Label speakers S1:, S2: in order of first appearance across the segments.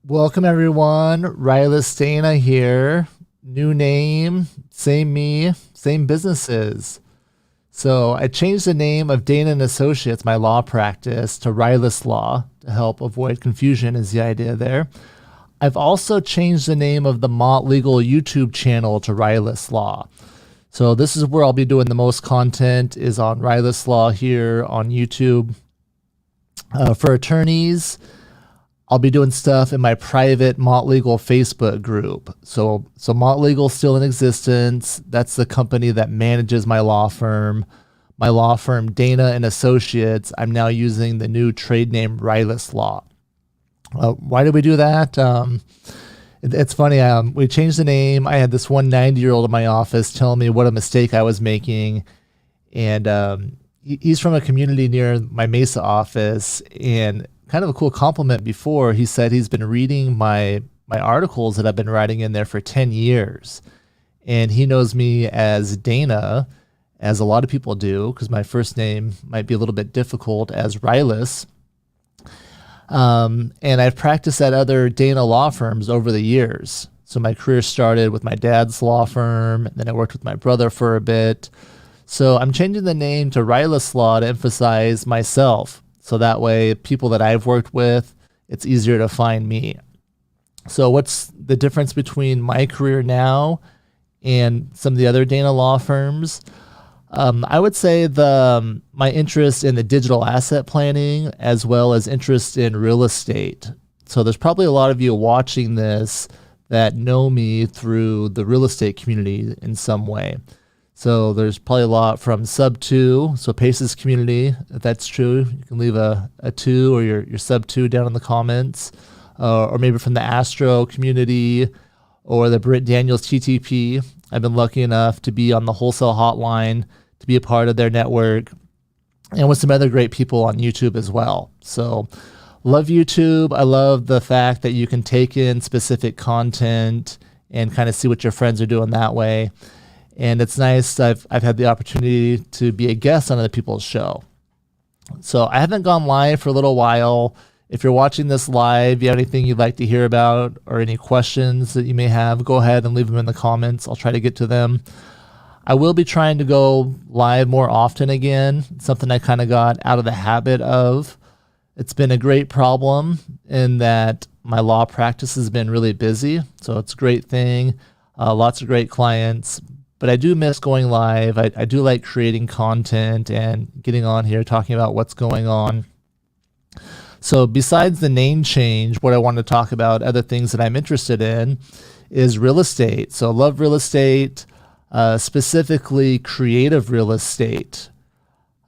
S1: Welcome everyone, Rilus Dana here. New name, same me, same businesses. So I changed the name of Dana and Associates, my law practice, to Rilus Law to help avoid confusion is the idea there. I've also changed the name of the Mott Legal YouTube channel to Rilus Law. So this is where I'll be doing the most content is on Rilus Law here on YouTube. For attorneys, I'll be doing stuff in my private Mott Legal Facebook group. So Mott Legal is still in existence. That's the company that manages my law firm. My law firm, Dana and Associates, I'm now using the new trade name Rilus Law. Why did we do that? It's funny. We changed the name. I had this 90-year-old in my office telling me what a mistake I was making. And he's from a community near my Mesa office. And kind of a cool compliment before, he said he's been reading my articles that I've been writing in there for 10 years. And he knows me as Dana, as a lot of people do, because my first name might be a little bit difficult, as Rilus. And I've practiced at other Dana law firms over the years. So my career started with my dad's law firm, and then I worked with my brother for a bit. So I'm changing the name to Rilus Law to emphasize myself. So that way, people that I've worked with, it's easier to find me. So what's the difference between my career now and some of the other Dana law firms? I would say my interest in the digital asset planning as well as interest in real estate. So there's probably a lot of you watching this that know me through the real estate community in some way. So there's probably a lot from sub 2, so Paces community. If that's true, you can leave a 2 or your sub 2 down in the comments, or maybe from the Astro community or the Britt Daniels TTP. I've been lucky enough to be on the wholesale hotline, to be a part of their network, and with some other great people on YouTube as well. So love YouTube. I love the fact that you can take in specific content and kind of see what your friends are doing that way. And it's nice. I've had the opportunity to be a guest on other people's show. So I haven't gone live for a little while. If you're watching this live, you have anything you'd like to hear about or any questions that you may have, go ahead and leave them in the comments. I'll try to get to them. I will be trying to go live more often again. It's something I kind of got out of the habit of. It's been a great problem in that my law practice has been really busy. So it's a great thing. Lots of great clients. But I do miss going live. I do like creating content and getting on here talking about what's going on. So besides the name change, what I want to talk about, other things that I'm interested in, is real estate. So I love real estate, specifically creative real estate.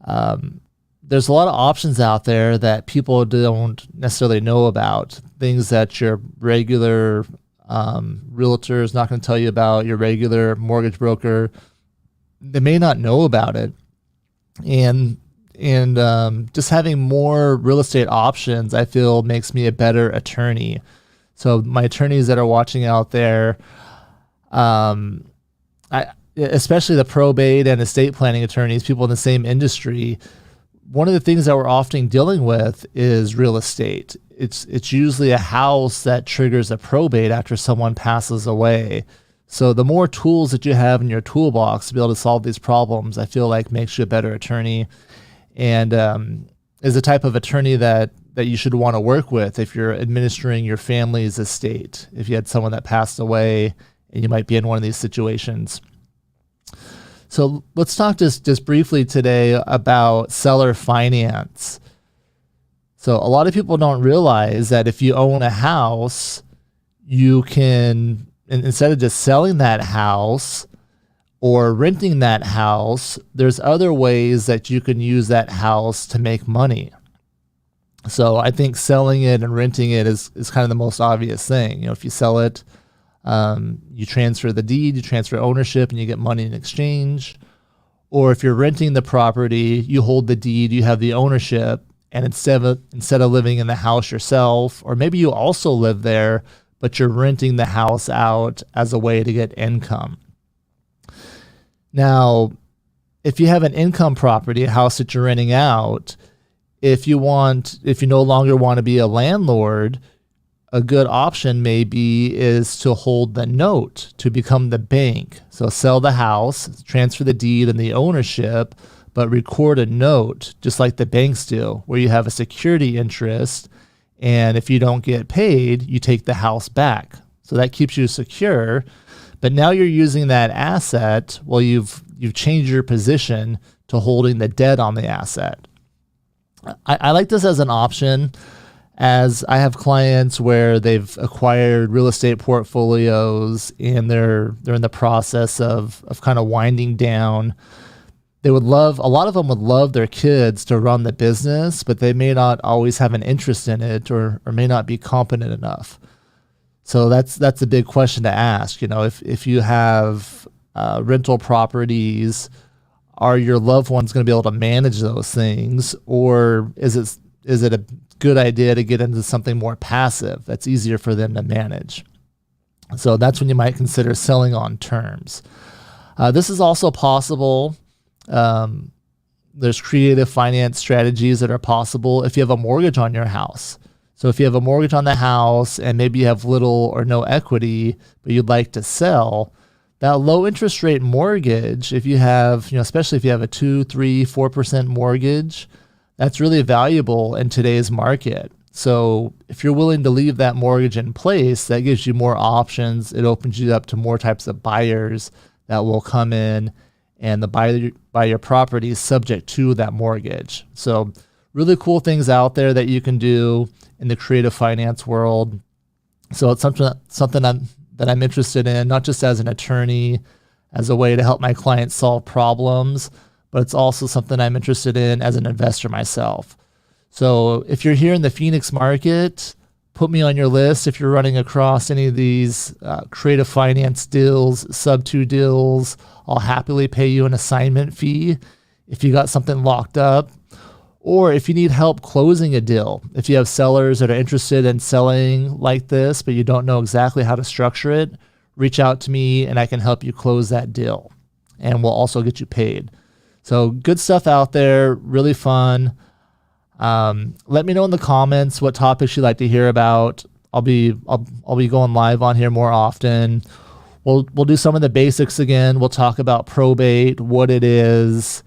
S1: There's a lot of options out there that people don't necessarily know about. Things that your regular realtor is not going to tell you about, your regular mortgage broker. They may not know about it. And just having more real estate options, I feel, makes me a better attorney. So my attorneys that are watching out there, especially the probate and estate planning attorneys, people in the same industry, one of the things that we're often dealing with is real estate. It's usually a house that triggers a probate after someone passes away. So the more tools that you have in your toolbox to be able to solve these problems, I feel like makes you a better attorney, and is the type of attorney that you should want to work with if you're administering your family's estate. If you had someone that passed away and you might be in one of these situations. So let's talk just briefly today about seller finance. So a lot of people don't realize that if you own a house, you can, instead of just selling that house or renting that house, there's other ways that you can use that house to make money. So I think selling it and renting it is kind of the most obvious thing. You know, if you sell it, you transfer the deed, you transfer ownership, and you get money in exchange. Or if you're renting the property, you hold the deed, you have the ownership, and instead of living in the house yourself, or maybe you also live there, but you're renting the house out as a way to get income. Now, if you have an income property, a house that you're renting out, if you no longer want to be a landlord, a good option maybe is to hold the note to become the bank. So sell the house, transfer the deed and the ownership, but record a note just like the banks do, where you have a security interest. And if you don't get paid, you take the house back. So that keeps you secure. But now you're using that asset. Well, you've changed your position to holding the debt on the asset. I like this as an option, as I have clients where they've acquired real estate portfolios and they're in the process of kind of winding down. A lot of them would love their kids to run the business, but they may not always have an interest in it or may not be competent enough. So that's a big question to ask. If you have rental properties, are your loved ones going to be able to manage those things, or is it a good idea to get into something more passive that's easier for them to manage? So that's when you might consider selling on terms. This is also possible. There's creative finance strategies that are possible if you have a mortgage on your house. So if you have a mortgage on the house and maybe you have little or no equity, but you'd like to sell, that low interest rate mortgage, if you have, especially if you have a 2, 3, 4% mortgage, that's really valuable in today's market. So if you're willing to leave that mortgage in place, that gives you more options. It opens you up to more types of buyers that will come in and buy your property subject to that mortgage. So really cool things out there that you can do in the creative finance world. So it's something that I'm interested in, not just as an attorney, as a way to help my clients solve problems, but it's also something I'm interested in as an investor myself. So if you're here in the Phoenix market, put me on your list. If you're running across any of these creative finance deals, sub-2 deals, I'll happily pay you an assignment fee if you got something locked up. Or if you need help closing a deal, if you have sellers that are interested in selling like this, but you don't know exactly how to structure it, reach out to me and I can help you close that deal. And we'll also get you paid. So good stuff out there, really fun. Let me know in the comments what topics you'd like to hear about. I'll be going live on here more often. We'll do some of the basics again. We'll talk about probate, what it is,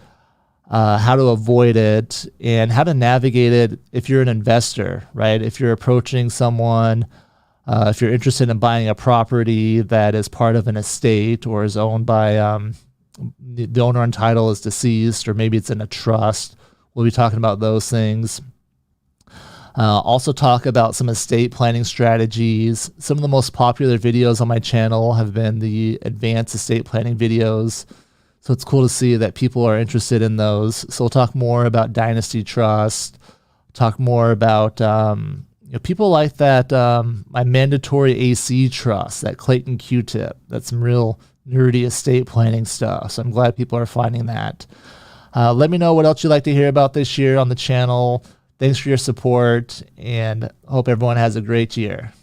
S1: how to avoid it, and how to navigate it if you're an investor, right? If you're approaching someone, if you're interested in buying a property that is part of an estate or is owned by the owner on title is deceased, or maybe it's in a trust. We'll be talking about those things. Also talk about some estate planning strategies. Some of the most popular videos on my channel have been the advanced estate planning videos. So it's cool to see that people are interested in those. So we'll talk more about dynasty trust, talk more about people like that, my mandatory AC trust, that Clayton Q-tip. That's some real nerdy estate planning stuff. So I'm glad people are finding that. Let me know what else you'd like to hear about this year on the channel. Thanks for your support, and hope everyone has a great year.